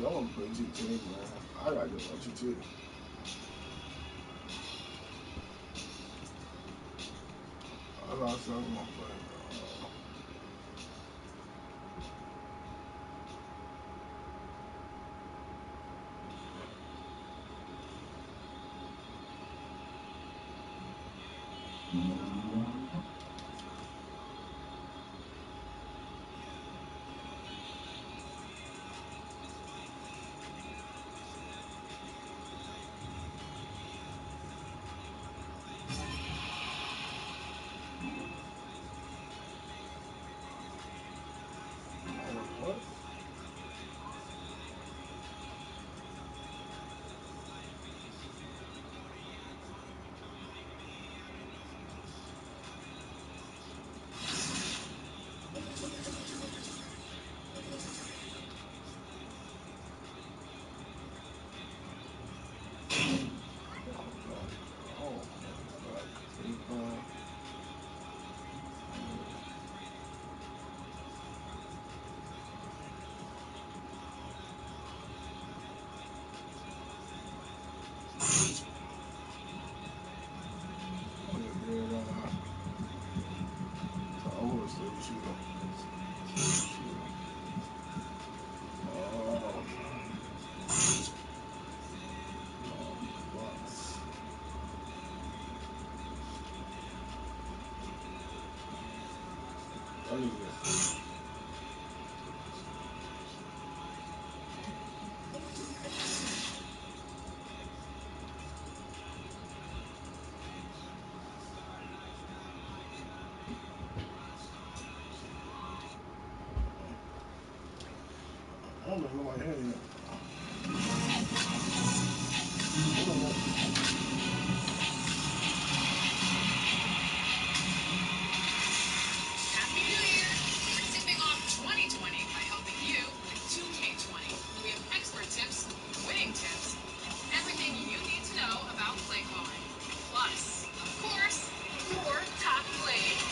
I want to play GT, man. I gotta get on GT. I gotta say I'm gonna play. What? I don't know my head yet. Happy New Year! We're tipping off 2020 by helping you with 2K20. We have expert tips, winning tips, and everything you need to know about play calling. Plus, of course, your top plays.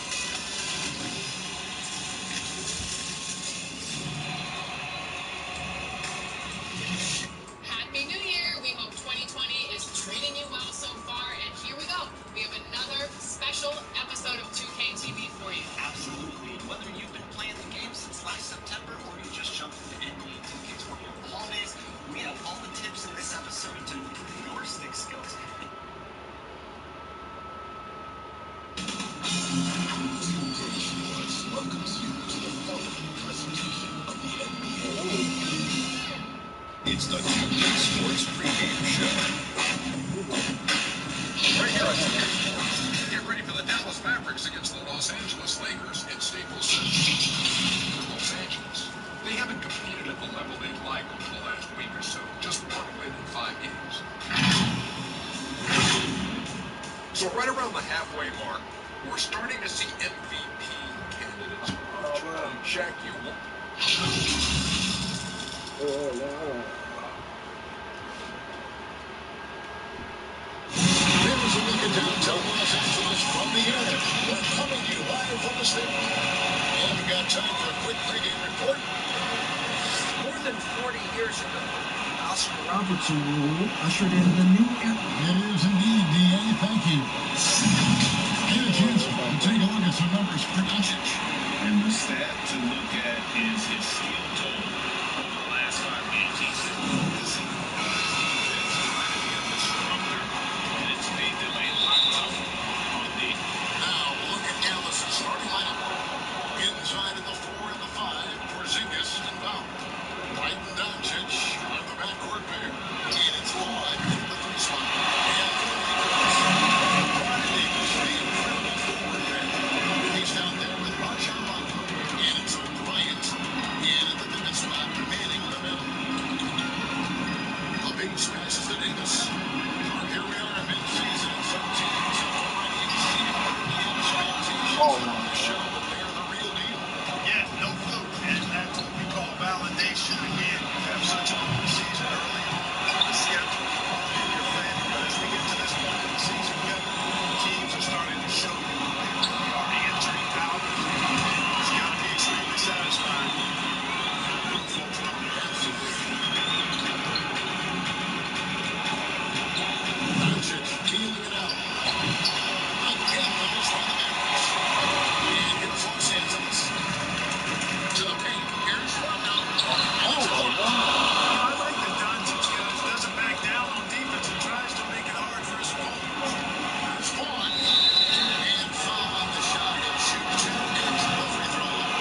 Happy New Year! We hope 2020 is treating you well so far, and here we go. We have another special episode of 2K TV for you. Absolutely. And whether you've been playing the game since last September or you just jumped into NBA 2K20 over the holidays, we have all the tips in this episode to improve your stick skills. 2K Sports welcomes you to the following presentation of the NBA. It's the 2K Sports pregame show. Right here on 2K Sports. Get ready for the Dallas Mavericks against the Los Angeles Lakers at Staples Center. For Los Angeles, they haven't competed at the level they'd like over the last week or so. Just one win in 5 games. So right around the halfway mark, we're starting to see MVP candidates emerge. Shaq, you won. There's a look at downtown Los Angeles from the air. We're coming to you live from the stadium. And we got time for a quick pregame report. More than 40 years ago, Oscar Robertson rule ushered in the new era. It is indeed, D.A. Thank you. Get a chance to take a look at some numbers for Doncic. And the stat to look at is his steal total. Over the last 5 games, he's been focusing on his defense, trying to be a disruptor, and it's made them a lot tougher on D. Now, look at Dallas' starting lineup. Inside of the 4 and the 5, Porzingis and Bauer. White and Doncic are the backcourt pair. And it's Vaughn in the 3 spot. passes to Davis. Here we are in mid-season, and some teams have already exceeded the expectations Oh that my they show God. that they are the real deal. Yeah, no fluke, and that's what we call validation. Again, you have such an open season early on with the schedule and your planning, but as we get to this point in the season, Kevin, teams are starting to show you who they really are. Answering out, it's got to be extremely satisfying. Folks know it. Absolutely. Doncic feeling it out. Again, the miss by the Mavericks. And here's Los Angeles. To the paint. Here's Rondo. And Oh it's a my block. God. I like the Doncic, guys. Doesn't back down on defense and tries to make it hard for his opponents. Here's Vaughn. And foul on the shot. He'll shoot two. Hits the free throw line.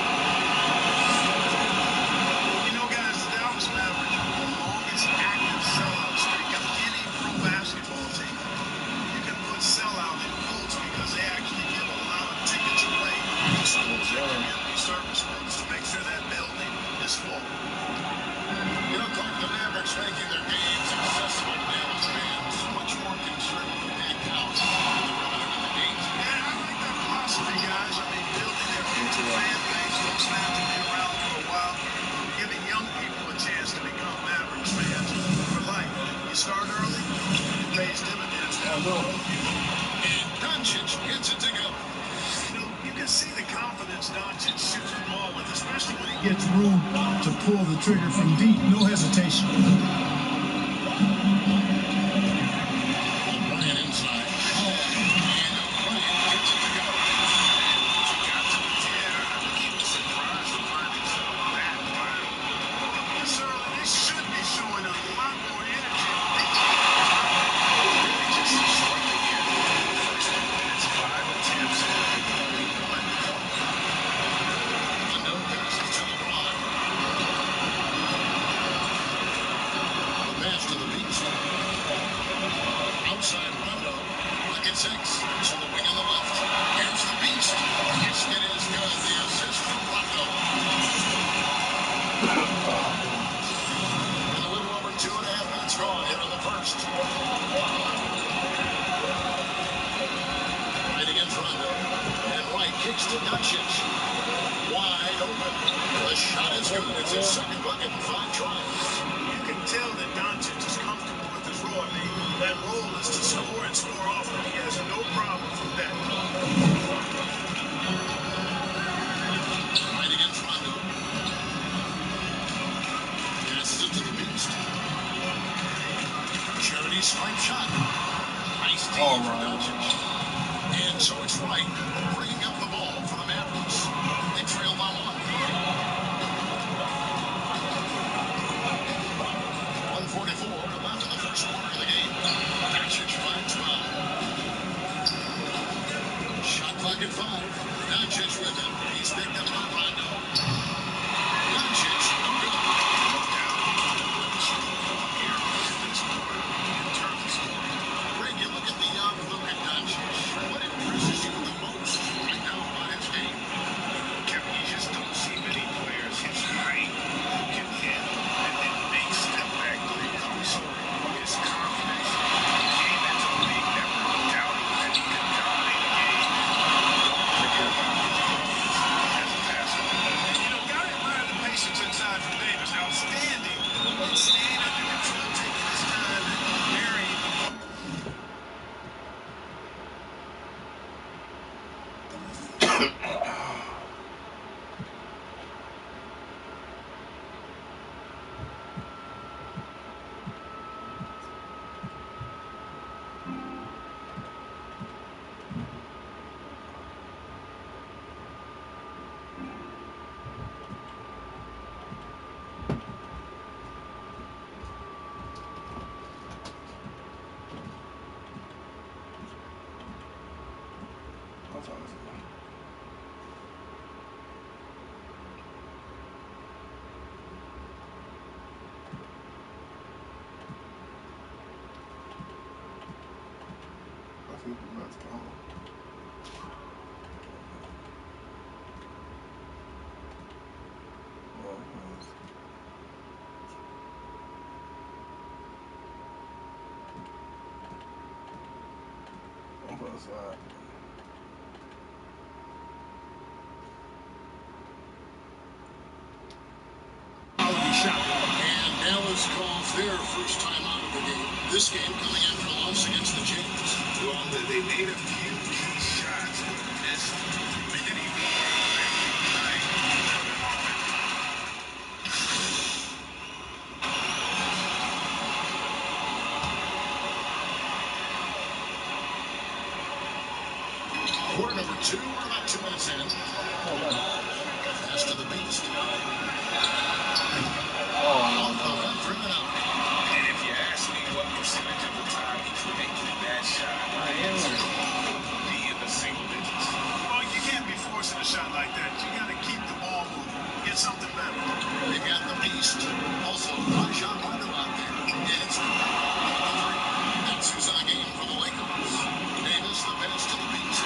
You know, guys, the Dallas Mavericks have the longest active sellout streak of any pro basketball team. You can put sellout in quotes because they actually give a lot of tickets away to schools and community service groups to make sure that building is full. You know, Clark, the Mavericks making their games accessible to Dallas fans. Much more concerned with the packed house than the revenue in the games. Yeah, I like that philosophy, guys. I mean, building their Me own too. fan base. Those fans will be around for a while. Giving young people a chance to become Mavericks fans for life. You start early, it pays dividends Oh down the no. road. And Doncic gets it together. You know, you can see the confidence Doncic shoots the ball with, especially when he gets room to pull the trigger from deep. No hesitation. Bryant inside. And Bryant gets it together. Yeah, I think he was surprised to find himself that wide open. Yes, sir. They should be showing a lot more energy on defense. Really just struggling here. First few minutes, 5 attempts, only 1 point. Rondo passes to LeBron. The pass to the beast. Outside Rondo. Bucket 6 to the wing on the left. Here's the beast. Basket is good. The assist from Rondo. With a little over 2.5 minutes gone here in the first. Right against Rondo. And White kicks to Doncic. Wide open. The shot is good. It's his second bucket in 5 tries. You can tell that Doncic is comfortable with his role. I mean, that role is to score and score often. He has no problems with that. Right against Rondo. Passes it to the beast. Charity stripe shot. Nice D Oh for my Doncic. God. And so it's White bringing up the ball for the Mavericks. They trail by 1. 1:44 left in the first quarter of the game. Doncic finds foul. Shot clock at 5. Doncic with it. He's picked up by Rondo. Doncic, no good. No doubt he's the one strong point here in this quarter in terms of scoring. Greg, you look at the young Luka Doncic. What impresses you the most right now about his game? Kevin, you just don't see many players his height who can handle and then make step back threes. Also, his confidence. He came into the league never doubting that he could dominate a game. And don't forget about his brilliance as a passer. And, you know, gotta admire the patience inside from Davis. Outstanding in staying under control, taking his time, and varying the ball. That's awesome. I think we're about to go home. Well, outside. Quality shot. And Dallas calls their first time out of the game. This game coming after a loss against the Jays. Well, they made a few key shots, but missed many more tonight. Quarter number 2, we're about 2 minutes in. Pass to the beast. Off the left rim and out. And if you ask me what percentage of the time he's making that shot, it's going to be in the single digits. Well, you can't be forcing a shot like that. You got to keep the ball moving. Get something better. They've got the beast. Also, Rajon Rondo out there. And it's 3. That's who's in the game for the Lakers. Davis, the pass to the beast.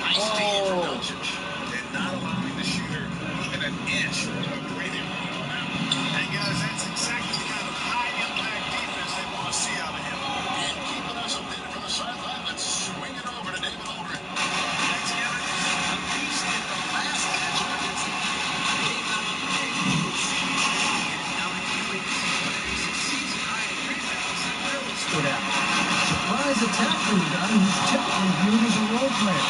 Nice D from Doncic. And not allowing the shooter even an inch of breathing room on that one. And guys, that's exactly the kind of high-impact defense they want to see out of him. And keeping us updated from the sideline, let's swing it over to David Aldridge. Thanks, Kevin. The Beast in the last matchup against the Heat came out of the big leads. And now he's doing this players a season high in rebounds. That really stood out. Surprise attack for the guy who's typically viewed as a role player.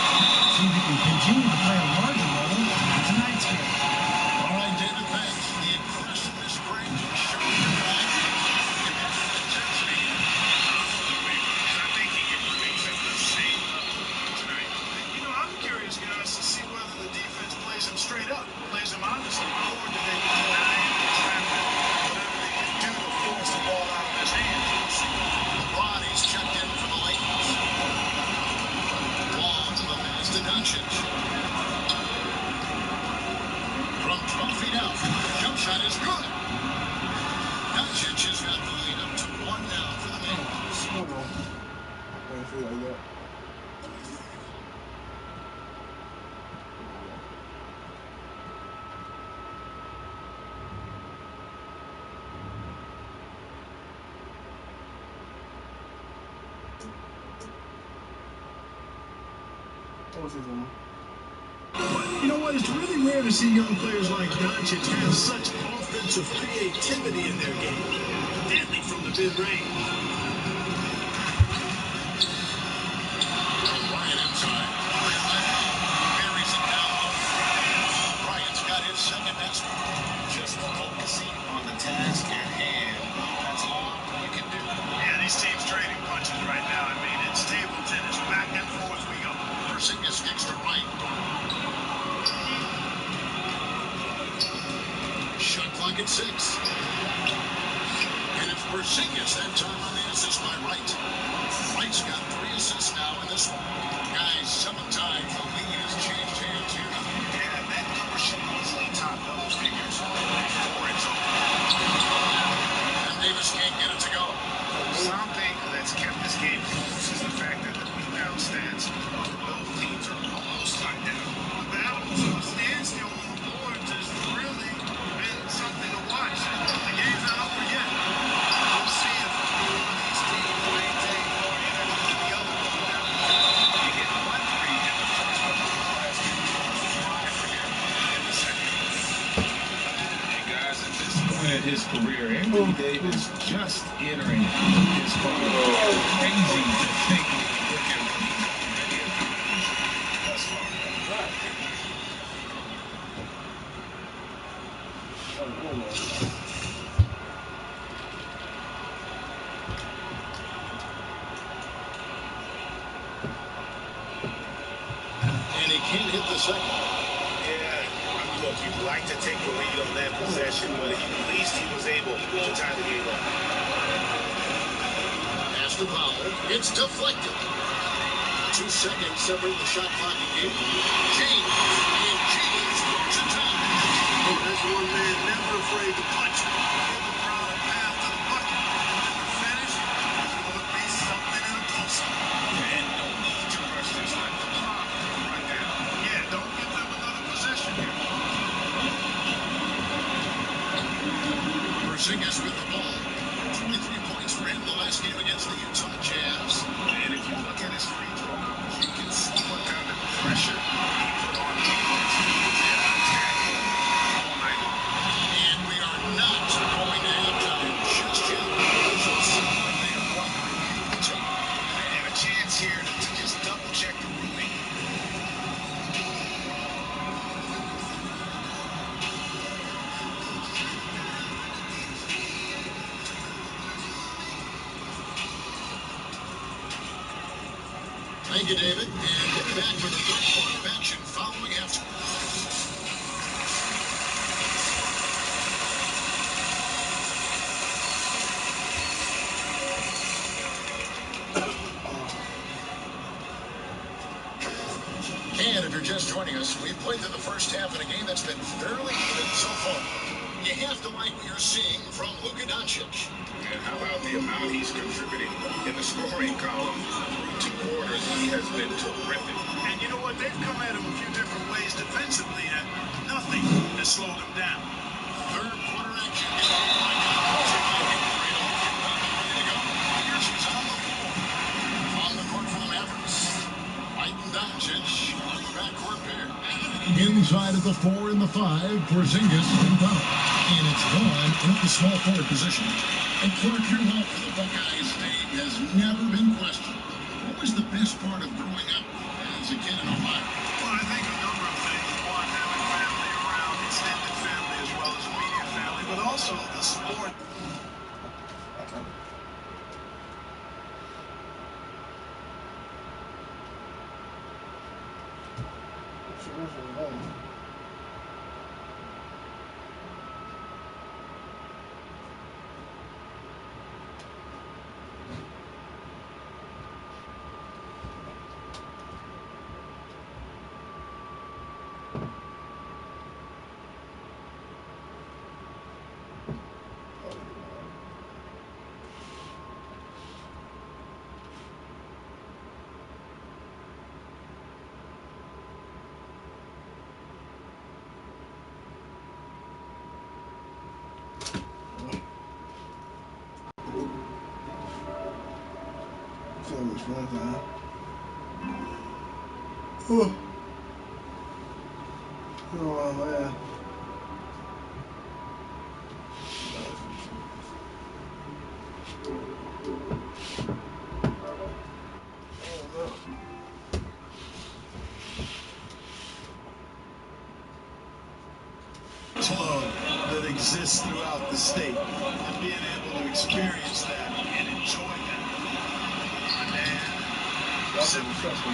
See if he can continue to play a larger role in tonight's game. All right, David, thanks. The impressiveness brings show your back. Absolutely. Because I think he remains at the same level tonight. You know, I'm curious, guys, to see whether the defense plays him straight up, plays him honestly, or do they deny him, trap him, whatever they can do to force the ball out of his hands. We'll see. LeBron is checked in for the Lakers. Long the pass to Doncic. From 12 feet out, jump shot is good. Doncic has got the lead up to 1 now for the Lakers. Hold on. I ain't feel like that. What's his name? But you know what? It's really rare to see young players like Doncic have such offensive creativity in their game. Deadly from the mid-range. From Bryant inside. Buries it down low. Bryant's got his second best one. Just focusing on the task at hand. That's all you can do. Yeah, these teams trading punches right now. I mean, it's table tennis. Back and forth we go. Porzingis kicks to right. Shot clock at 6. And it's Porzingis that time on the assist by Wright. Wright's got 3 assists now in this one. Guys, 7 times the lead has changed hands here. Yeah, that number should easily top double figures before it's over. And Davis can't get it to go. Something that's kept this game close is the fact that the rebound stats of both teams are almost identical. The battle to a standstill on the boards has really been something to watch. The game's not over yet. We'll see if one of these teams maintain more energy than the other going down. He hit 1 3 in the first one of the last 5 for him in the second. And guys, at this point in his career, Anthony Davis just entering his career. Crazy to think when you look at what he's already accomplished thus far. And he can't hit the second. Yeah, I mean, look, you'd like to take the lead on that possession, but at least he was able to tie the game up. Pass to Powell. It's deflected. 2 seconds separate the shot clock again. James. And James puts it down. That's one man never afraid to punch it. Give LeBron a path to the bucket. And the finish is going to be something in a close-up. And no need to rush this. Let the clock run down. Yeah, don't give them another possession here. Porzingis with the ball. 23 points for him the last game against the Utah Jazz. And if you look at his free throw pressure he put on the defensive teams and attack all night long. And we are not going to halftime just yet. We'll see when they are going to review the tape. And a chance here to just double check the ruling. Thank you, David. And we'll be back for the third quarter of action following after. And if you're just joining us, we've played through the first half in a game that's been fairly even so far. You have to like what you're seeing from Luka Doncic. And how about the amount he's contributing in the scoring column? Through 2 quarters, he has been terrific. And you know what? They've come at him a few different ways defensively, and nothing has slowed him down. Third quarter action. My God, ready to go. Here's who's on the floor. On the court for the Mavericks. Mike Doncic on the backcourt pair. Inside of the 4 and the 5, Porzingis and Powell. And it's gone in at the small forward position. And Clark, your love for the Buckeyes State has never been questioned. What was the best part of growing up as a kid in Ohio? Well, I think a number of things. One, having family around, extended family as well as immediate family, but also the sport. So much fun time. Oh, man. Club that exists throughout the state, and being able to experience that and enjoy that. My dad, That's seven, special.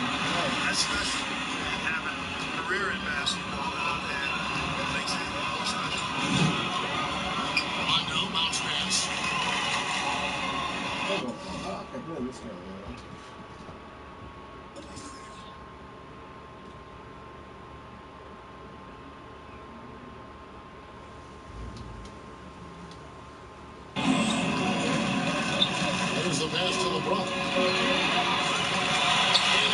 that's special. And having a career in basketball that I've had, that makes it even more special. Rondo bounce pass. Hold on. I can play this game, man. There's the pass to LeBron. And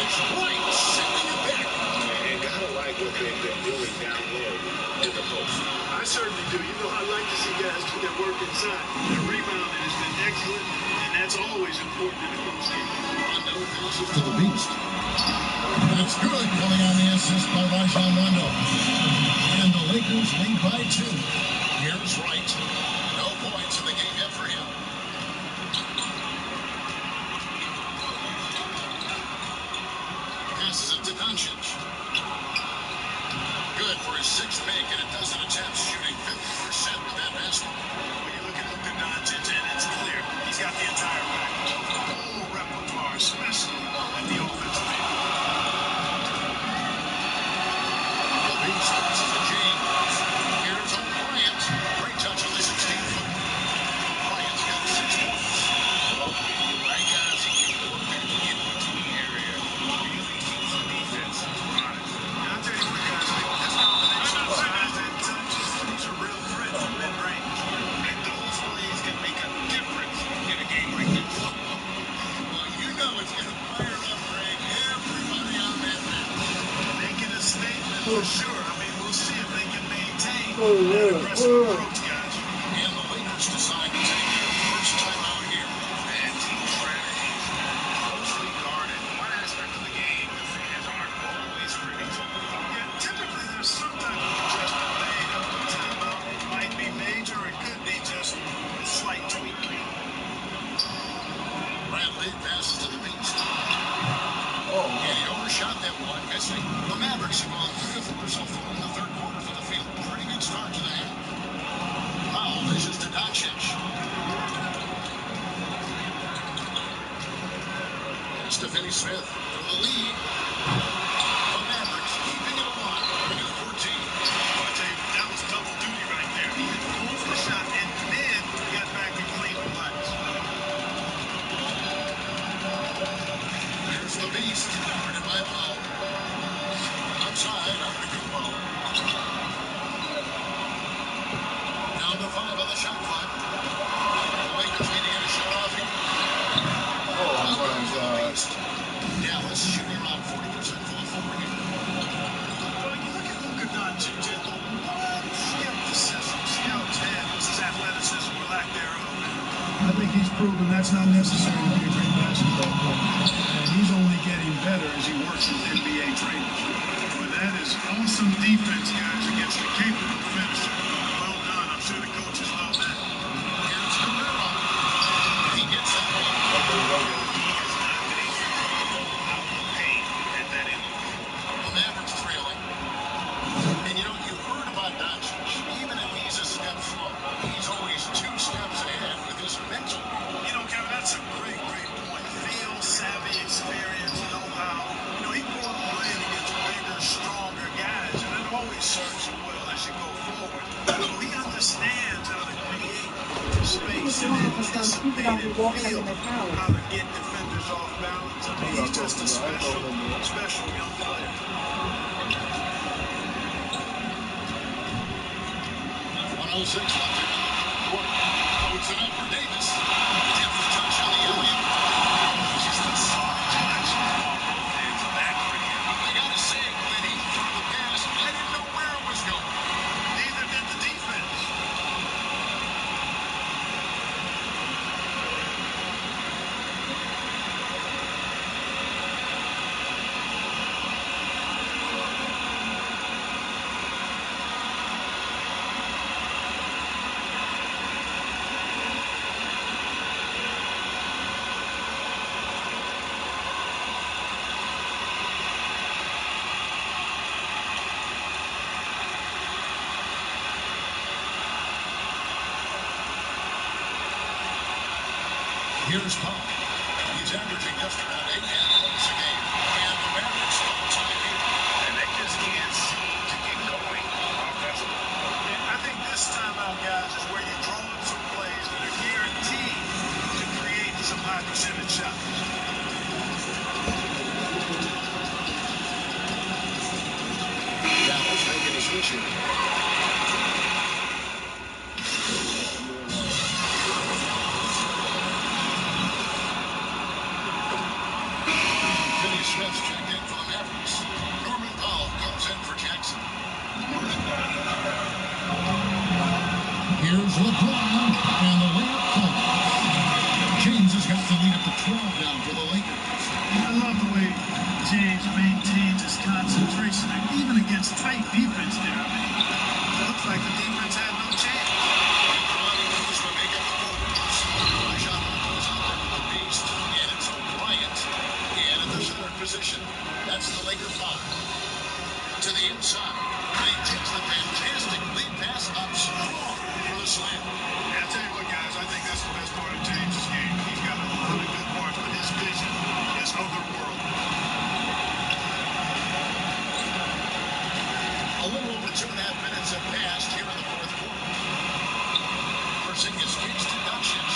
it's right, sending it back. And gotta like what they've been doing down low in the post. I certainly do. You know, I like to see guys do their work inside. The rebounding has been excellent, and that's always important in a close game. Rondo passes to the beast. That's good, coming on the assist by Rajon Rondo. And the Lakers lead by 2. Here's Wright. No points in the game yet for him. Passes it to Doncic. Good for his 6th make, and a dozen attempts, shooting 50% with that basket. When you look at Luka Doncic, and it's clear he's got the entire package. The whole repertoire, especially at the offensive end. The beast passes to James. Here's O'Brien. Great touch on the 16-foot. O'Brien's got 6 points. Like guys who can work in between area, really keeps the defense honest. And I'll tell you what, guys, this combination of size and touch is a real threat from mid-range. And those plays can make a difference in a game like this. Well, you know it's going to fire up, Greg. Everybody on that mound. Making a statement for sure. I mean, we'll see if they can maintain Oh, that yeah. aggressive Oh. approach, guys. And the Lakers decide to take their first time out here. And team strategy, closely guarded. One aspect of the game the fans aren't always familiar Bradley passes to the beast. Oh, And he overshot that one, missing. The Mavericks have gone 3 of 4 so far in the third quarter from the field. Pretty good start to the half. Powell dishes to Doncic. Pass to Finney Smith for the lead. The Mavericks keeping it alive. Bring it to 14. Well, I tell you, that was double duty right there. He hit the post shot and then got back and cleaned the glass. Here's the beast, guarded by Powell. Outside, under Kumbo. Down to 5 on the shot clock. The Lakers need to get a shot off here. oh my God. Dallas shooting around 40% from the floor here. Well, you look at Luka Doncic, and the one skepticism scouts had was his athleticism or lack thereof. I think he's proven that's not necessary to be a great basketball player. And he's only getting better as he works with NBA trainers. But that is awesome defense, guys, against a capable finisher. Well done. I'm sure the coaches love that. Here's Guerrero. He gets that one. He has not been able to put the ball out in the paint at that end of the floor. The Mavericks trailing. And you know, you heard about Doncic. Even if he's a step slow, he's always 2 steps ahead with his mental game. You know, Kevin, that's a great point. Feel, savvy, experience, know-how. You know, he grew up playing against bigger, stronger guys, and it always serves you well as you go forward. So he understands how to create space and anticipate and feel how to get defenders off balance. I mean, he's just a special young player. 106 left in the third quarter. Puts it up for Davis. Tipped touch on the alley-oop. Just a soft touch off both ends of that right here. I gotta say, when he threw the pass, I didn't know where it was going. Neither did the defense. Here's Powell. He's averaging just around 8 points a game. And the Mavericks don't tie here. And they just can't seem to get going offensively. I think this timeout, guys, is where you draw up some plays that are guaranteed to create some high percentage shots. Dallas making a switch here. Finney Smith checked in for the Mavericks. Norman Powell comes in for Jackson. Here's LeBron, and the layup falls. James has got the lead up to 12 now for the Lakers. I love the way James maintains his concentration, and even against tight defense there. I mean, it looks like the defense had no chance. Bryant moves to make up the boards. Rajon Rondo is out there with the beast. And it's Bryant. And at the center position, that's the Laker 5. To the inside. He takes the fantastic lead pass up strong for the slam. And I tell you what, guys, I think that's the best part of James' game. He's got a lot of good parts, but his vision is otherworldly. A little over 2.5 minutes have passed here in the fourth quarter. Porzingis kicks to Doncic.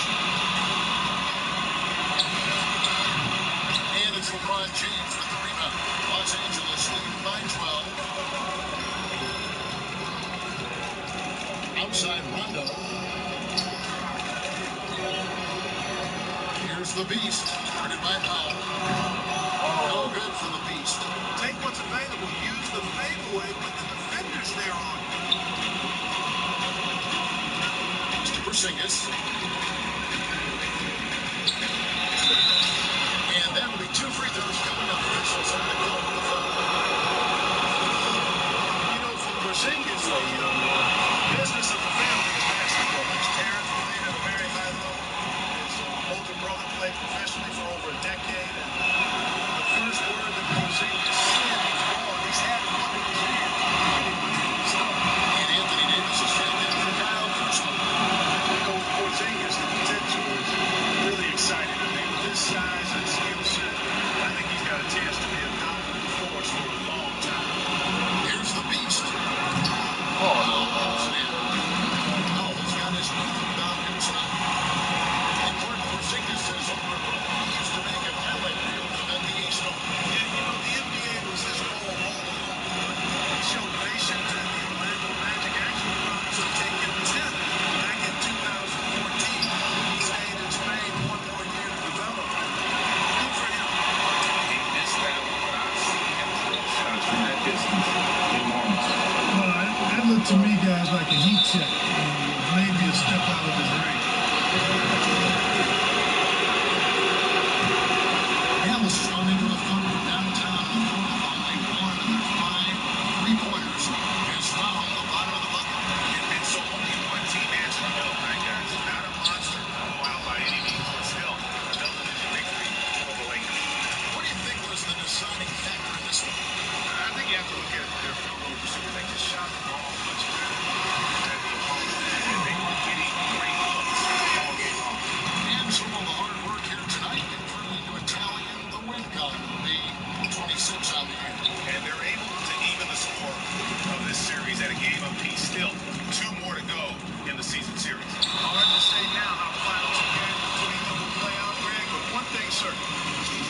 And it's LeBron James with the rebound. Los Angeles leading by 12. Outside Rondo. Here's the beast, guarded by Powell. No good for the beast. Take what's available. Use the fadeaway when the defender's there on you. To Porzingis. And that'll be 2 free throws coming up. Officials on the call with the foul. You know, for Porzingis, the business of the family is basketball. His parents played at a very high level. His older brother played professional professionally for over a decade. And the first word that Porzingis said was gone. He's had one in his hand. He wanted to stop. And Anthony Davis is checked in for Kyle Kuzma. You know, with Porzingis, the potential is really exciting. I mean, with his size and skill set, I think he's got a chance to be a dominant force for a long time. Here's the beast. Oh, no. Oh, he's got his knee rebound himself. And Mark Porzingis is older brother. He used to make a highlight reels of NBA star. Yeah, you know, the NBA was his goal all along, but he showed patience, and the Orlando Magic actually promised to take him 10th back in 2014. He stayed in Spain one more year to develop. Good for him. He missed that one, but I've seen him drill shots from that distance. Enormous. Well, that looked to me, guys, like a heat check, maybe a step out of his range. Dallas is running into a thump from downtown in the corner line. One of their 5 3-pointers has found the bottom of the bucket. And so only one team answered the bell tonight, guys. Not a monster blowout by any means, but still a double-digit victory for the Lakers. What do you think was the deciding factor in this one? I think you have to look at their field goal percentage. They just shot the ball much better than the opponent. And they were getting great looks all game long. And some of the hard work here tonight can turn into a tally in the win column. The 26 on the year. And they're able to even the score of this series at a game apiece. Still 2 more to go in the season series. Hard to say now how the final 2 games between them will play out, Greg, but one thing's certain.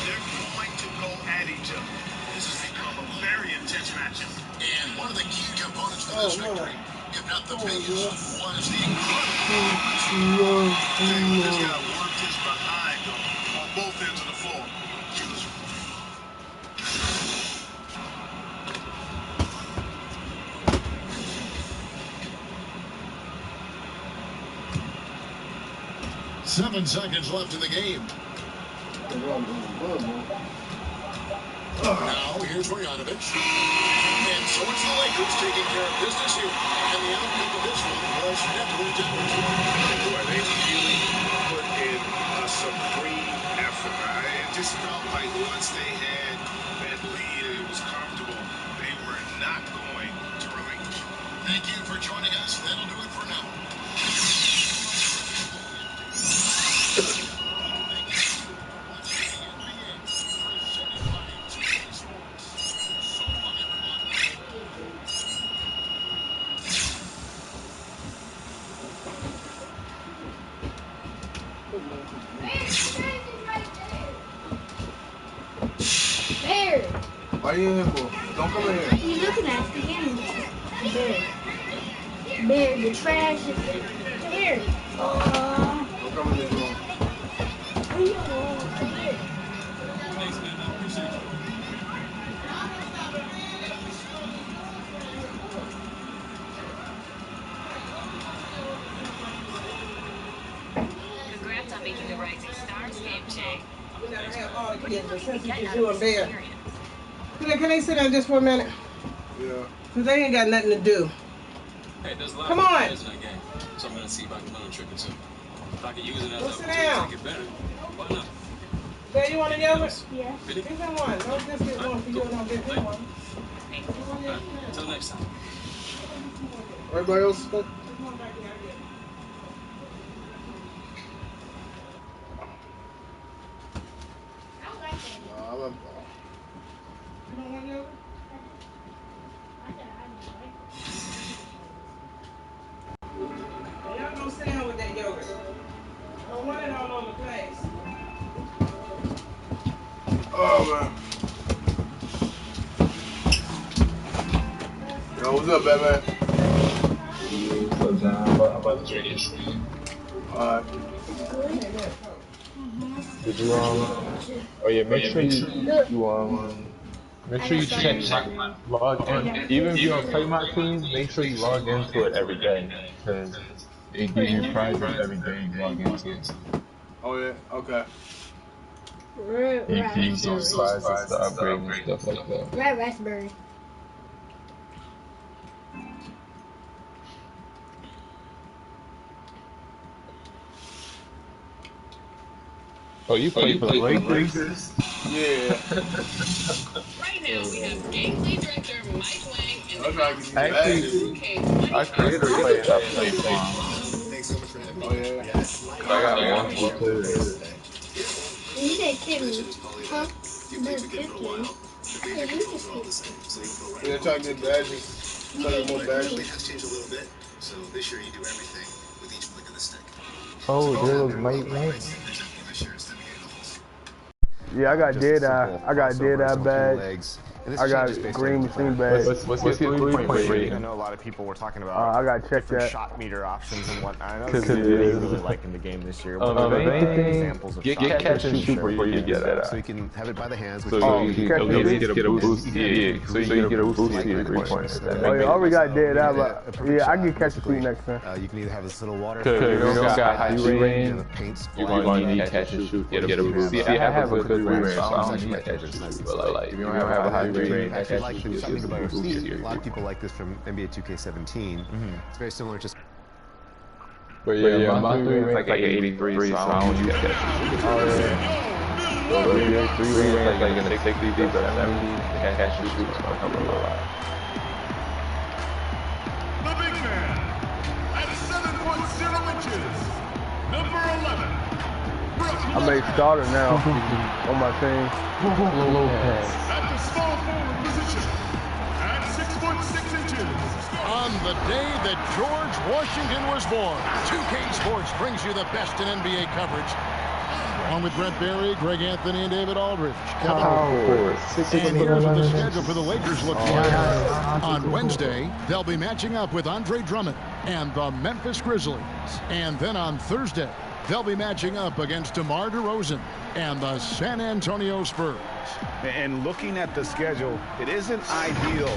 They're going to go at each other. This has become a very intense matchup. And one of the key components for this victory, if not the biggest, was the incredible He just got worked his behind on both ends of the floor. He was 7 seconds left in the game. Now, here's Marjanovic. And so it's the Lakers taking care of business here. And the outcome of this one was definitely different. Boy, they really put in a supreme effort. It just felt like once they had that lead and it was comfortable, they were not going to relinquish. Thank you for joining us. That'll do it for now. Bear! Why are you in here for? Don't come in here. You looking at the game? Bear. Bear, the trash is here. Don't come in this room. Thanks, man. I appreciate you. Congrats on making the Rising Stars game, Jay. We never have all the What do you kids, hope but you since can you get just out you of and this Bear. experience? Can they sit down just for a minute? Yeah. Because they ain't got nothing to do. Hey, there's a lot Come of on. players in that game, so I'm gonna see if I can learn a trick or two. If I can use it as Go an sit opportunity down. to get better, why not? Bear, you want a yogurt? Yeah. Really? Give him one. Don't just get one for you and I'll get him one. Until next time. Everybody else? Come on back here, I get it. Nah, I'm You don't want yogurt? Y'all go sit down with that yogurt. Don't want it all over the place. Oh, man. Yo, what's up, Batman? What's up? I'm about to drink this. Alright. Did you Oh yeah, make sure you check log in. Even if you don't play my team, make sure you log into it every day because they give you prizes every day you log into it. Oh, yeah? Okay. You can use those prizes to upgrade and stuff like that. Red raspberry. Oh, you play for the Lakers? Yeah. Right now, we have gameplay director Mike Wang in the I'm trying to house. get these Actually, badges. 2K20 our creator played I played for him. Thanks so much for having me. Oh, yeah. Yes. Cause I got multiple players. And you said kid me. It's probably Huh? that if you No, played the game kid for a me. while, the major controls are all the same. So you'll feel right Yeah, at trying home. to get badges. You Trying to said get more kid badges. me. It has changed a little bit. So this year you do everything with each flick of the stick. Oh, there was Mike Wang. Example, this year instead of getting the whole Yeah, I got dead eye. I got dead eye badge. I got green machine badge. What's your 3-point rating? I know a lot of people were talking about I got checked different that. shot meter options and whatnot. I know Cause this is it what you is. really like in the game this year. If What are anything, examples of get shot catch and shoot before you get that. so you can have it by the hands. So you can catch at and least shoot? get a boost. Yeah, so you get a boost to your 3-pointers. Oh yeah, I already got dead eye, but yeah, I get catch and shoot next time. You can either have this little water. Cause if you don't got high range, paints. you're gonna need catch and shoot to get a boost. See, I have a good 3 range, so I don't need catch and shoot. But like, if you don't have a high range, catch and shoot is a boost to your A lot of people like this from NBA 2K17. It's very similar to. But yeah, my 3 range is like 83, so I don't use catch and shoot. Oh yeah. So your 3 range like in the 60s, but 70s, catch and shoot is gonna help a lot. The big man at 7.0 inches, number 11. I made starter now on my team. At the small forward position, at 6.6 inches. On the day that George Washington was born, 2K Sports brings you the best in NBA coverage. Along with Brent Barry, Greg Anthony, and David Aldridge. And here's what the schedule for the Lakers looks like. On Wednesday, they'll be matching up with Andre Drummond and the Memphis Grizzlies. And then on Thursday, they'll be matching up against DeMar DeRozan and the San Antonio Spurs. And looking at the schedule, it isn't ideal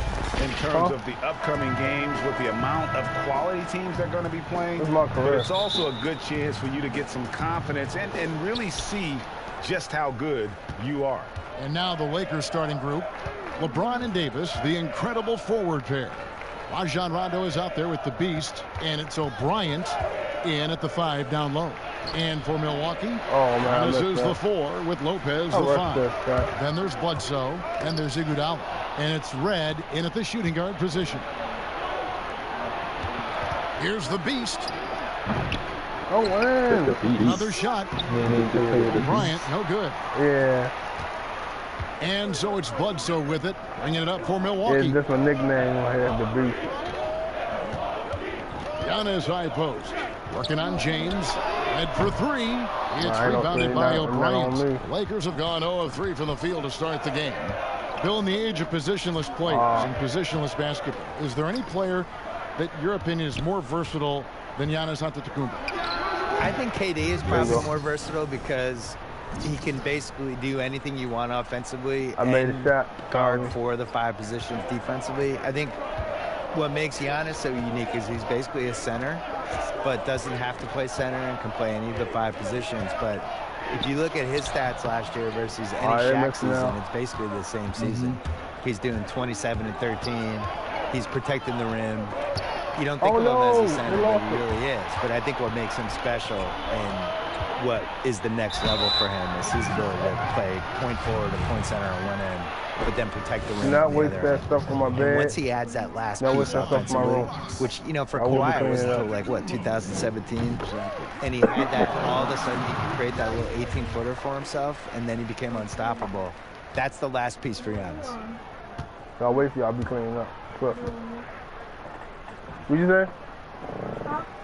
in terms of the upcoming games with the amount of quality teams that are going to be playing. But it's also a good chance for you to get some confidence and really see just how good you are. And now the Lakers starting group. LeBron and Davis, the incredible forward pair. Rajon Rondo is out there with the Beast, and it's O'Bryant in at the 5 down low. And for Milwaukee, this is the 4 with Lopez the 5. Then there's Bledsoe, and there's Iguodala. And it's Red in at the shooting guard position. Here's the Beast. Oh, wow. Another shot. Bryant, no good. Yeah. And so it's Bledsoe with it, bringing it up for Milwaukee. Yeah, that's my nickname right here, the Beast. Giannis high post. Working on James. Red for 3. It's rebounded by O'Brien. The Lakers have gone 0 of 3 from the field to start the game. Bill, in the age of positionless players and positionless basketball, is there any player that your opinion is more versatile than Giannis Antetokounmpo? I think KD is probably more versatile because he can basically do anything you want offensively and guard for the 5 positions defensively. I think what makes Giannis so unique is he's basically a center, but doesn't have to play center and can play any of the 5 positions. But if you look at his stats last year versus any Shaq season, it's basically the same season. He's doing 27 and 13. He's protecting the rim. You don't think of him as a center, but he really is. But I think what makes him special and what is the next level for him is his ability to play point forward or point center on one end, but then protect the rim. Not waste that stuff on my bed. And once he adds that last piece offensively, which, you know, for Kawhi it was until like, what, 2017? And he had that, and all of a sudden he could create that little 18-footer for himself, and then he became unstoppable. That's the last piece for Giannis. I'll wait for you. I'll be cleaning up. Look. What you say?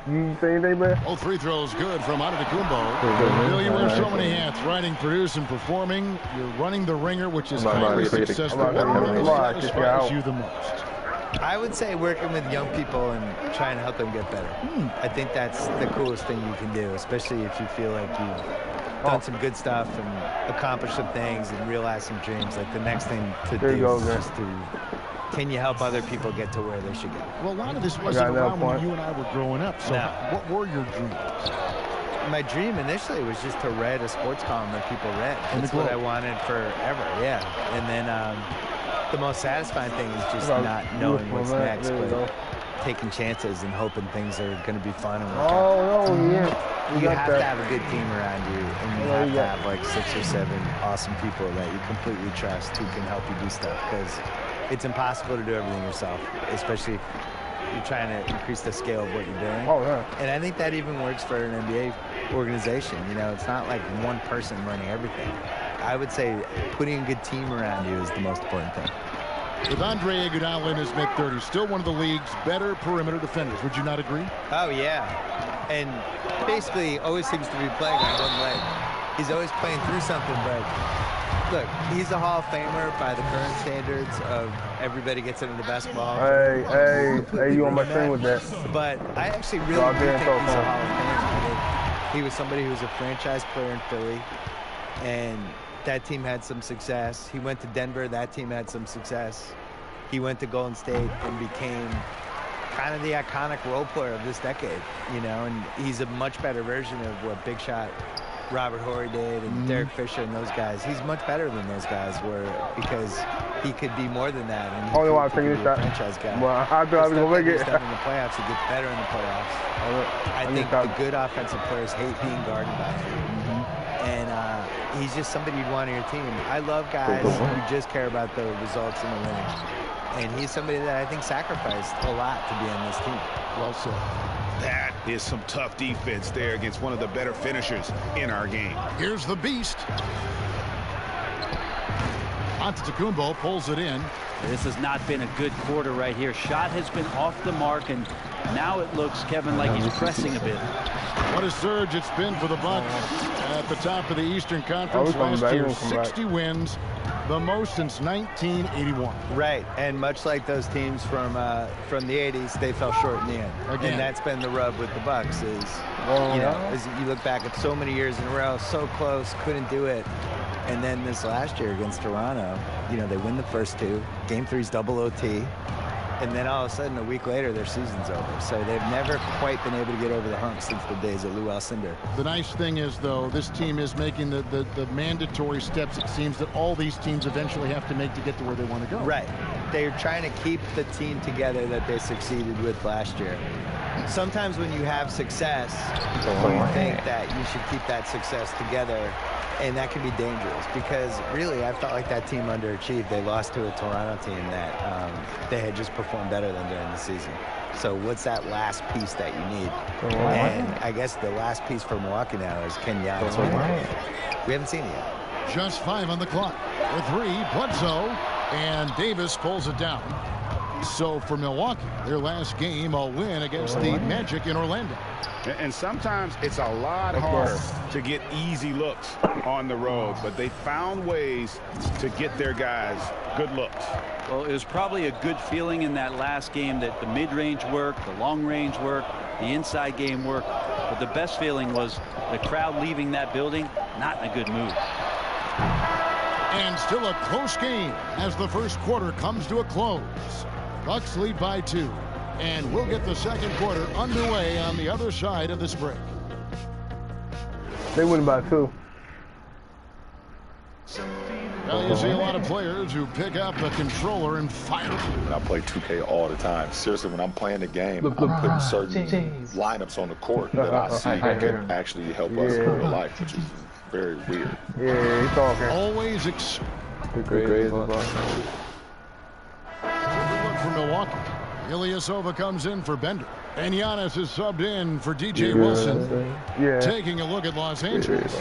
You say anything, man? Both free throws good from Antetokounmpo. Bill, you wear so many hats, writing, producing, performing. You're running the ringer, which is highly successful. What satisfies you the most? I would say working with young people and trying to help them get better. I think that's the coolest thing you can do, especially if you feel like you've done some good stuff and accomplished some things and realized some dreams. Like the next thing to do is just to, can you help other people get to where they should go? Well, a lot of this wasn't around when you and I were growing up. So what were your dreams? My dream initially was just to write a sports column that people read. That's what I wanted forever, yeah. And then the most satisfying thing is just not knowing what's next. But taking chances and hoping things are going to be fun and work out. Oh, yeah. You have to have a good team around you, and you have to have like 6 or 7 awesome people that you completely trust who can help you do stuff, because it's impossible to do everything yourself, especially if you're trying to increase the scale of what you're doing. Oh, yeah. And I think that even works for an NBA organization. You know, it's not like one person running everything. I would say putting a good team around you is the most important thing. With Andre Iguodala in his mid-30s, still one of the league's better perimeter defenders. Would you not agree? Oh, yeah. And basically always seems to be playing on one leg. He's always playing through something, but look, he's a Hall of Famer by the current standards of everybody gets into the basketball. Hey, you on my thing with that. But I actually really do think he's a Hall of Famer. I think he was somebody who was a franchise player in Philly, and that team had some success. He went to Denver, that team had some success. He went to Golden State and became kind of the iconic role player of this decade, you know, and he's a much better version of what Big Shot Robert Horry did and Derek Fisher and those guys. He's much better than those guys were, because he could be more than that. And he could be a franchise guy. Well, I thought I was going to make it. He's done in the playoffs. He gets better in the playoffs. I think the good offensive players hate being guarded by him. And he's just somebody you'd want on your team. I love guys who just care about the results and the winning. And he's somebody that I think sacrificed a lot to be on this team. Well said. That is some tough defense there against one of the better finishers in our game. Here's the beast. Antetokounmpo pulls it in. This has not been a good quarter right here. Shot has been off the mark, and now it looks, Kevin, like he's pressing a bit. What a surge it's been for the Bucks at the top of the Eastern Conference last year. 60 wins, the most since 1981. Right, and much like those teams from the 80s, they fell short in the end. Again. And that's been the rub with the Bucks is, as you look back at so many years in a row, so close, couldn't do it. And then this last year against Toronto, they win the first 2. Game 3's double OT. And then all of a sudden, a week later, their season's over. So they've never quite been able to get over the hump since the days of Lou Alcindor. The nice thing is, though, this team is making the mandatory steps, it seems, that all these teams eventually have to make to get to where they want to go. Right. They're trying to keep the team together that they succeeded with last year. Sometimes when you have success, you think that you should keep that success together, and that can be dangerous, because really I felt like that team underachieved. They lost to a Toronto team that they had just performed better than during the season. So what's that last piece that you need? And I guess the last piece for Milwaukee now is Ken Giannis. We haven't seen it yet. Just 5 on the clock. For 3, Bledsoe, and Davis pulls it down. So for Milwaukee, their last game, a win against the Magic in Orlando. And sometimes it's a lot harder to get easy looks on the road, but they found ways to get their guys good looks. Well, it was probably a good feeling in that last game that the mid-range worked, the long-range worked, the inside game worked. But the best feeling was the crowd leaving that building not in a good mood. And still a close game as the first quarter comes to a close. Bucks lead by 2. And we'll get the second quarter underway on the other side of this break. They win by 2. Well, you see a lot of players who pick up the controller and fire. I play 2K all the time. Seriously, when I'm playing the game, I'm putting certain lineups on the court that I see that can actually help us in real life, which is very weird. Yeah, he's talking. Always the greatest. For Milwaukee, Ilyasova comes in for Bender, and Giannis is subbed in for DJ Wilson. Taking a look at Los Angeles,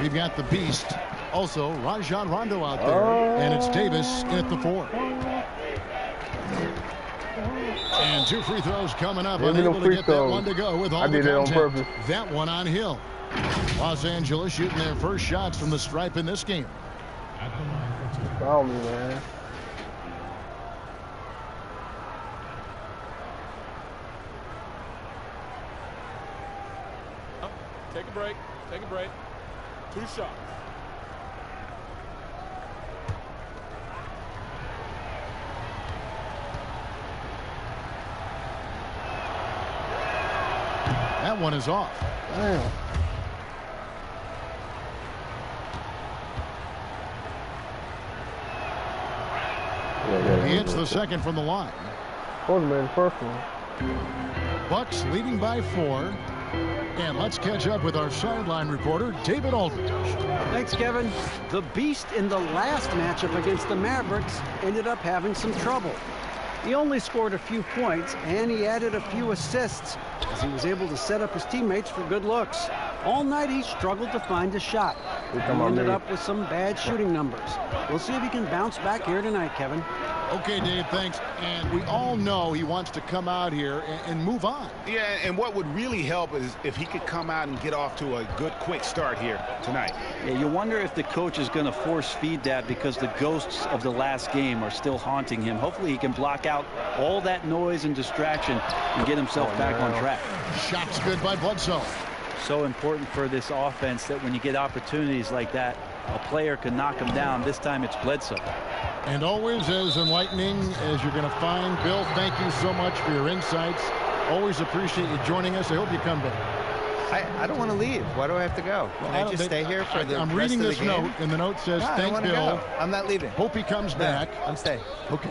we've got the Beast, also Rajon Rondo out there, and it's Davis in at the 4. And 2 free throws coming up, unable to get that one to go with all the contact. That one on Hill. Los Angeles shooting their first shots from the stripe in this game. Follow me, man. Take a break. Take a break. 2 shots. That one is off. Damn. He hits the second from the line. Wasn't made the first one. Bucks leading by 4. And let's catch up with our sideline reporter, David Aldridge. Thanks, Kevin. The Beast in the last matchup against the Mavericks ended up having some trouble. He only scored a few points, and he added a few assists as he was able to set up his teammates for good looks. All night, he struggled to find a shot. He ended up with some bad shooting numbers. We'll see if he can bounce back here tonight, Kevin. Okay, Dave, thanks. And we all know he wants to come out here and move on. Yeah, and what would really help is if he could come out and get off to a good, quick start here tonight. Yeah, you wonder if the coach is going to force feed that because the ghosts of the last game are still haunting him. Hopefully he can block out all that noise and distraction and get himself back on track. Shots good by Bledsoe. So important for this offense that when you get opportunities like that, a player can knock him down. This time it's Bledsoe. And always as enlightening as you're going to find. Bill, thank you so much for your insights. Always appreciate you joining us. I hope you come back. I don't want to leave. Why do I have to go? Can I just stay here for the I'm rest reading of the this game? note, and the note says, No, thanks, Bill. Go. I'm not leaving. Hope he comes back. I'm staying. Okay.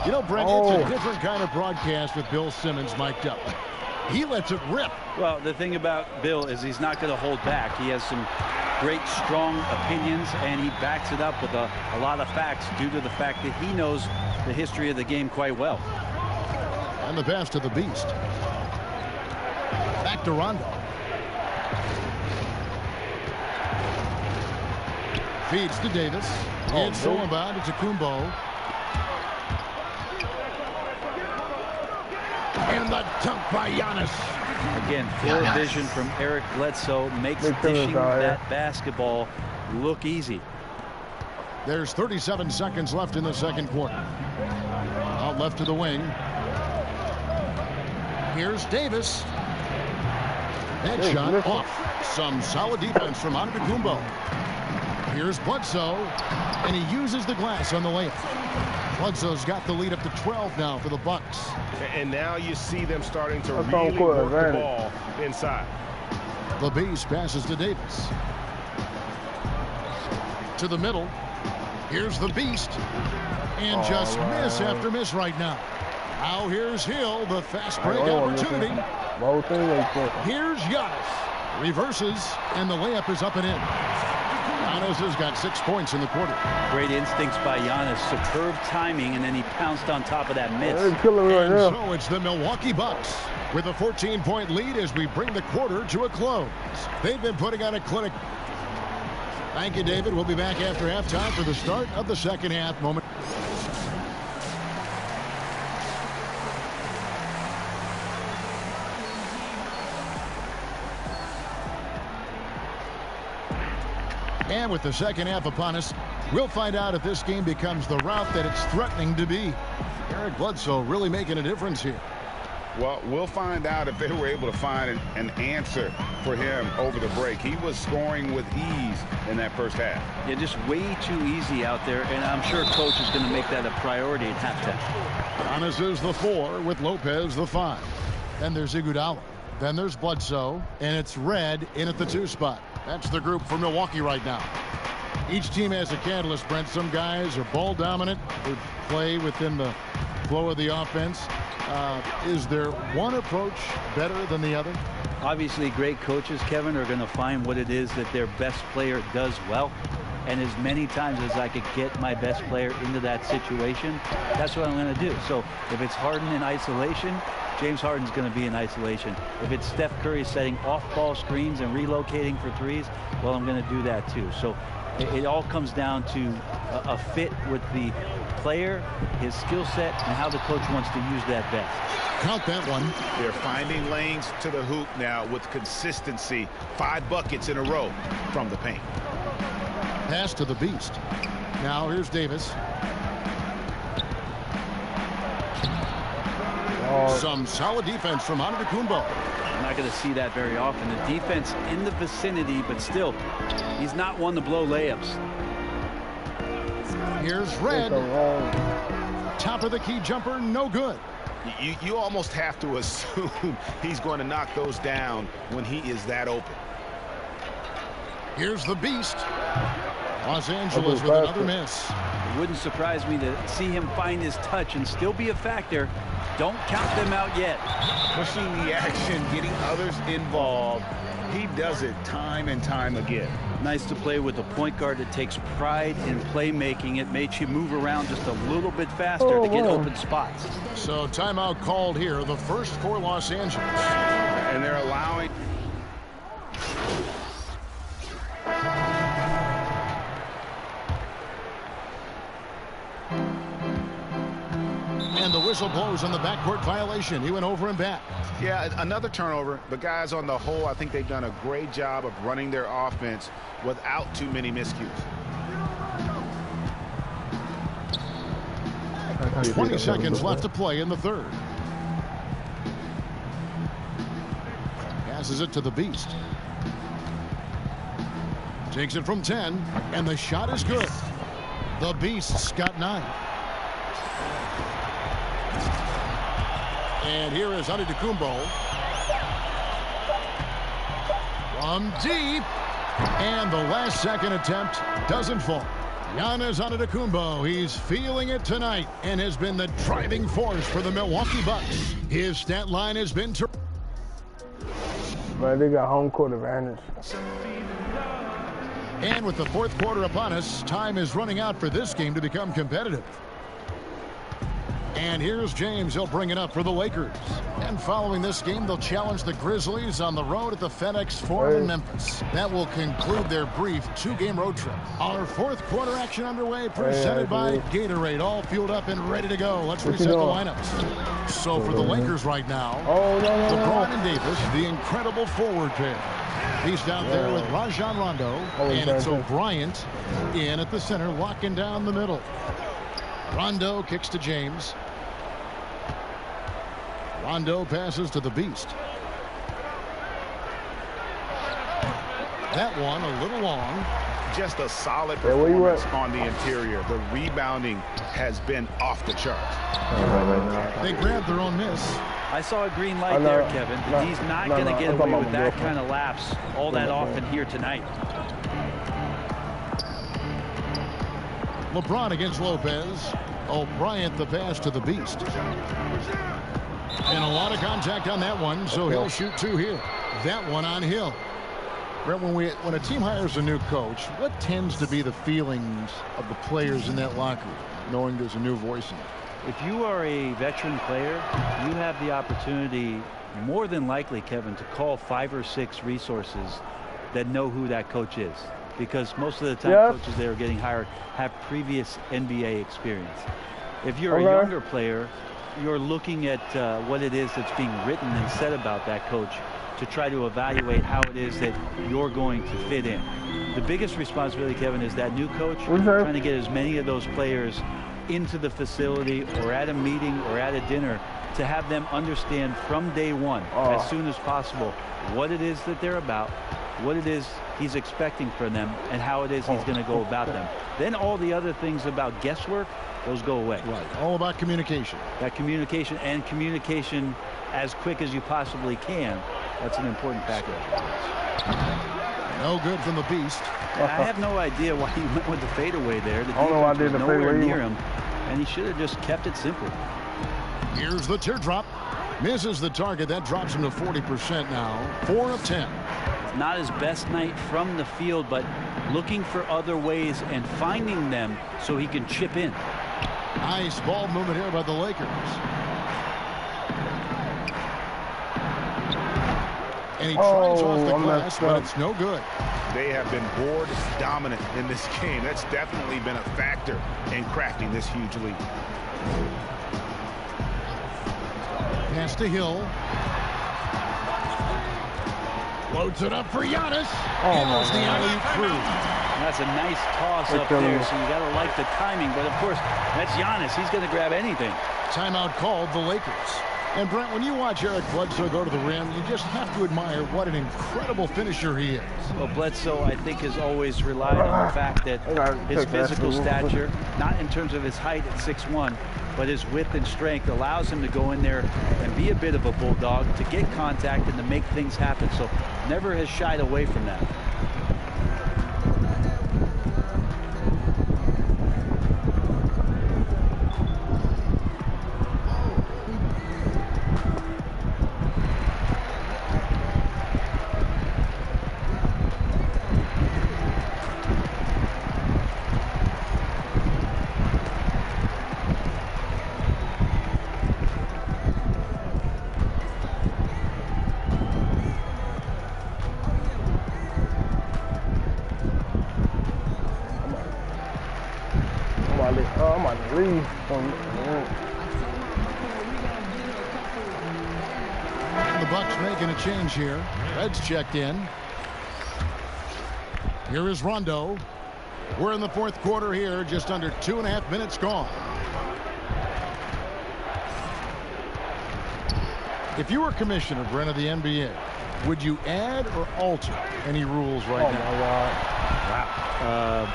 You know, Brent, it's a different kind of broadcast with Bill Simmons mic'd up. He lets it rip. Well, the thing about Bill is he's not going to hold back. He has some great, strong opinions, and he backs it up with a lot of facts due to the fact that he knows the history of the game quite well. And the pass to the Beast. Back to Rondo. Feeds to Davis. It's all about it's a Kumbo. And the dunk by Giannis. Again, poor vision from Eric Bledsoe makes dishing that basketball look easy. There's 37 seconds left in the second quarter. Out left to the wing. Here's Davis. That shot off. Some solid defense from Antetokounmpo. Here's Bledsoe, and he uses the glass on the layup. Bledsoe's got the lead up to 12 now for the Bucks. And now you see them starting to really work the ball inside. The Beast passes to Davis. To the middle. Here's the Beast. And just miss after miss right now. Now here's Hill, the fast break opportunity. Here's Giannis. Reverses, and the layup is up and in. Giannis has got 6 points in the quarter. Great instincts by Giannis. Superb timing, and then he pounced on top of that miss. And so it's the Milwaukee Bucks with a 14-point lead as we bring the quarter to a close. They've been putting on a clinic. Thank you, David. We'll be back after halftime for the start of the second half moment. And with the second half upon us, we'll find out if this game becomes the route that it's threatening to be. Eric Bledsoe really making a difference here. Well, we'll find out if they were able to find an answer for him over the break. He was scoring with ease in that first half. Yeah, just way too easy out there, and I'm sure coach is going to make that a priority at halftime. Giannis is the 4 with Lopez the 5. Then there's Iguodala. Then there's Bledsoe, and it's Red in at the 2 spot. That's the group for Milwaukee right now. Each team has a catalyst, Brent. Some guys are ball dominant. They play within the flow of the offense. Is there one approach better than the other? Obviously, great coaches, Kevin, are going to find what it is that their best player does well. And as many times as I could get my best player into that situation, that's what I'm going to do. So if it's Harden in isolation, James Harden's going to be in isolation. If it's Steph Curry setting off-ball screens and relocating for threes, well, I'm going to do that too. So it all comes down to a fit with the player, his skill set, and how the coach wants to use that best. Count that one. They're finding lanes to the hoop now with consistency. 5 buckets in a row from the paint. Pass to the Beast. Now here's Davis. Some solid defense from Antetokounmpo. I'm not going to see that very often. The defense in the vicinity, but still, he's not one to blow layups. Here's Red. Top of the key jumper, no good. You almost have to assume he's going to knock those down when he is that open. Here's the Beast. Los Angeles with another miss. It wouldn't surprise me to see him find his touch and still be a factor. Don't count them out yet. Pushing the action, getting others involved. He does it time and time again. Nice to play with a point guard that takes pride in playmaking. It makes you move around just a little bit faster to get open spots. So timeout called here, the first for Los Angeles. And they're allowing... And the whistle blows on the backcourt violation. He went over and back. Yeah, another turnover. But guys, on the whole, I think they've done a great job of running their offense without too many miscues. 20 seconds left to play in the third. Passes it to the Beast. Takes it from 10, and the shot is good. The Beast's got 9. And here is Antetokounmpo from deep, and the last second attempt doesn't fall. Giannis Antetokounmpo, he's feeling it tonight and has been the driving force for the Milwaukee Bucks. His stat line has been Man, they got home court advantage. And with the fourth quarter upon us, time is running out for this game to become competitive. And here's James. He'll bring it up for the Lakers. And following this game, they'll challenge the Grizzlies on the road at the FedEx Forum in Memphis. That will conclude their brief 2-game road trip. Our fourth quarter action underway, presented by Gatorade. All fueled up and ready to go. Let's reset the lineups. So for the Lakers right now, LeBron and Davis, the incredible forward pair. He's down there with Rajon Rondo. And it's O'Brien in at the center, locking down the middle. Rondo kicks to James. Rondo passes to the Beast. That one a little long. Just a solid performance on the interior. The rebounding has been off the charts. They grabbed their own miss. I saw a green light there, Kevin. He's not going to get away with that kind of lapse all that often here tonight. LeBron against Lopez. O'Brien the pass to the Beast. And a lot of contact on that one, so he'll shoot 2 here. That one on Hill. Brett, when a team hires a new coach, what tends to be the feelings of the players in that locker room, knowing there's a new voice in it? If you are a veteran player, you have the opportunity, more than likely, Kevin, to call 5 or 6 resources that know who that coach is. Because most of the time coaches that are getting hired have previous NBA experience. If you're a younger player, you're looking at what it is that's being written and said about that coach to try to evaluate how it is that you're going to fit in. The biggest responsibility, Kevin, is that new coach trying to get as many of those players into the facility or at a meeting or at a dinner to have them understand from day one, as soon as possible, what it is that they're about, what it is he's expecting from them, and how it is he's going to go about them. Then all the other things about guesswork, those go away. Right. All about communication. That communication, and communication as quick as you possibly can. That's an important factor. No good from the Beast. I have no idea why he went with the fadeaway there. The defense was nowhere near him, and he should have just kept it simple. Here's the teardrop. Misses the target. That drops him to 40% now. 4 of 10. Not his best night from the field, but looking for other ways and finding them so he can chip in. Nice ball movement here by the Lakers. And he tries off the glass, but it's no good. They have been board dominant in this game. That's definitely been a factor in crafting this huge lead. Pass to Hill. Loads it up for Giannis. Hill's the alley-oop through. That's a nice toss up there, so you got to like the timing. But, of course, that's Giannis. He's going to grab anything. Timeout called, the Lakers. And, Brent, when you watch Eric Bledsoe go to the rim, you just have to admire what an incredible finisher he is. Well, Bledsoe, I think, has always relied on the fact that his physical stature, not in terms of his height at 6'1", but his width and strength allows him to go in there and be a bit of a bulldog, to get contact and to make things happen. So never has shied away from that. I'm about to leave. The Bucks making a change here. Reds checked in. Here is Rondo. We're in the fourth quarter here, just under 2.5 minutes gone. If you were commissioner, Brent, of the NBA, would you add or alter any rules right now? Wow.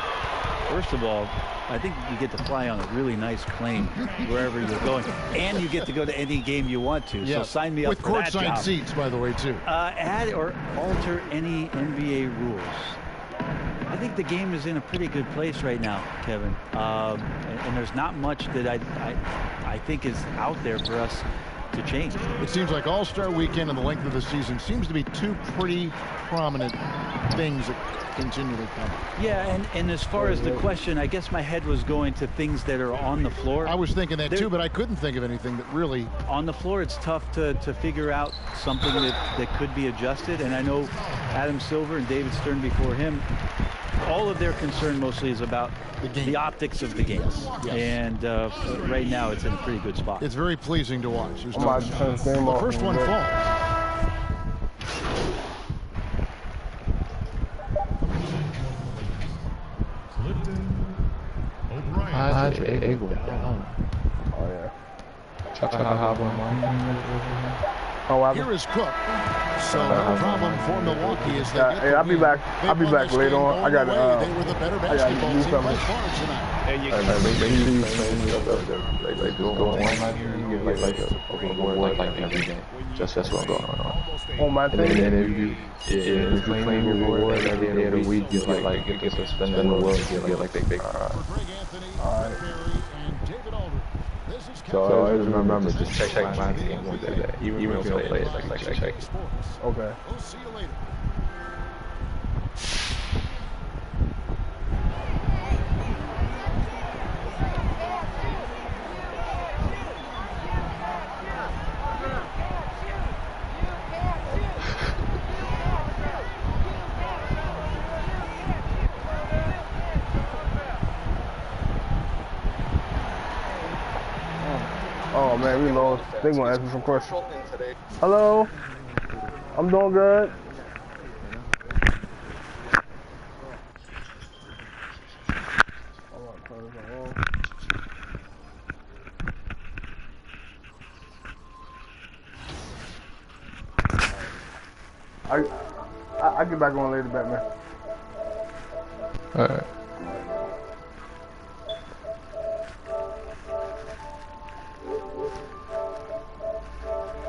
First of all, I think you get to fly on a really nice plane wherever you're going, and you get to go to any game you want to. Yes. So sign me up for that job. With courtside seats, by the way, too. Add or alter any NBA rules. I think the game is in a pretty good place right now, Kevin. And there's not much that I think is out there for us to change. It seems like All-Star Weekend and the length of the season seems to be two pretty prominent things that continually come. Yeah, and as far as the question, I guess my head was going to things that are on the floor. I was thinking that too, but I couldn't think of anything that really... On the floor, it's tough to figure out something that could be adjusted. And I know Adam Silver and David Stern before him, all of their concern mostly is about the optics of the game. Yes. And right now, it's in a pretty good spot. It's very pleasing to watch. There's I'm about to turn this game the off first one falls. Oh, yeah. Here is Cook. So the problem for Milwaukee is that hey, I'll be back later on. I got they were the better basketball team by far tonight. And you like every game. Just that's what's going on. On my thing. And then if you claim your reward at the end of the week, you get suspended the world, you get like big. Alright. So I just remember, just check my team one day, even if you don't play it, like check it. Okay. We'll see you later. Oh man, we lost. They gonna ask me some questions. Hello. I'm doing good. I get back on later, Batman. Alright.